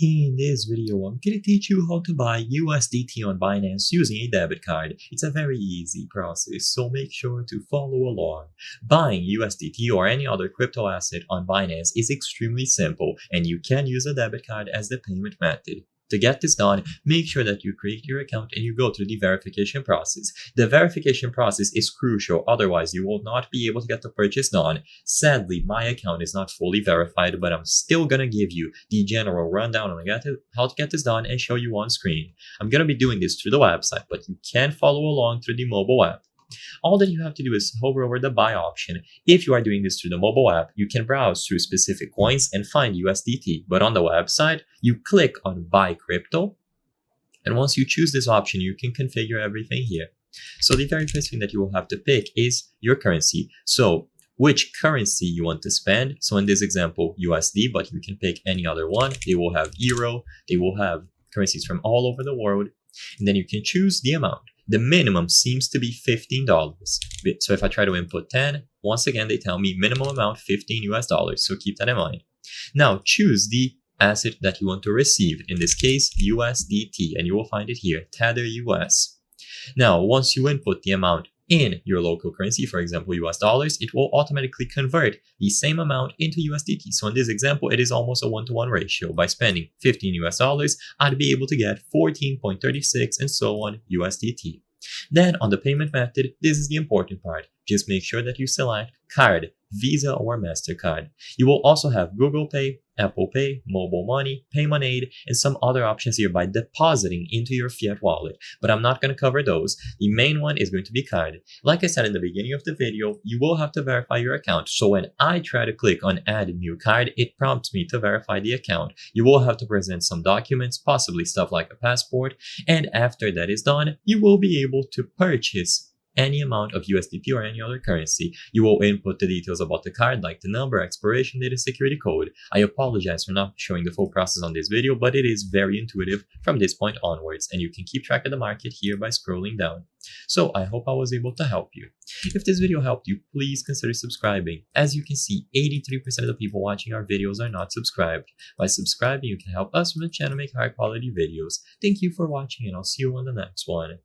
In this video, I'm going to teach you how to buy USDT on Binance using a debit card. It's a very easy process, so make sure to follow along. Buying USDT or any other crypto asset on Binance is extremely simple, and you can use a debit card as the payment method. To get this done, make sure that you create your account and you go through the verification process. The verification process is crucial, otherwise you will not be able to get the purchase done. Sadly, my account is not fully verified, but I'm still gonna give you the general rundown on how to get this done and show you on screen. I'm gonna be doing this through the website, but you can follow along through the mobile app. All that you have to do is hover over the buy option. If you are doing this through the mobile app, you can browse through specific coins and find USDT. But on the website, you click on buy crypto. And once you choose this option, you can configure everything here. So the very first thing that you will have to pick is your currency. So which currency you want to spend. So in this example, USD, but you can pick any other one. They will have euro. They will have currencies from all over the world. And then you can choose the amount. The minimum seems to be $15. So if I try to input 10, once again, they tell me minimum amount $15 US. So keep that in mind. Now choose the asset that you want to receive. In this case, USDT, and you will find it here, Tether US. Now, once you input the amount in your local currency, for example, US dollars, it will automatically convert the same amount into USDT. So in this example, it is almost a 1-to-1 ratio. By spending $15 US, I'd be able to get 14.36 and so on USDT. Then on the payment method, this is the important part. Just make sure that you select card, Visa or MasterCard. You will also have Google Pay, Apple Pay, Mobile Money, Paymonade, and some other options here by depositing into your fiat wallet. But I'm not going to cover those. The main one is going to be card. Like I said in the beginning of the video, you will have to verify your account. So when I try to click on add new card, it prompts me to verify the account. You will have to present some documents, possibly stuff like a passport. And after that is done, you will be able to purchase any amount of USDT or any other currency. You will input the details about the card, like the number, expiration date, and security code. I apologize for not showing the full process on this video, but it is very intuitive from this point onwards, and you can keep track of the market here by scrolling down. So I hope I was able to help you. If this video helped you, please consider subscribing. As you can see, 83% of the people watching our videos are not subscribed. By subscribing, you can help us from the channel make high quality videos. Thank you for watching, and I'll see you on the next one.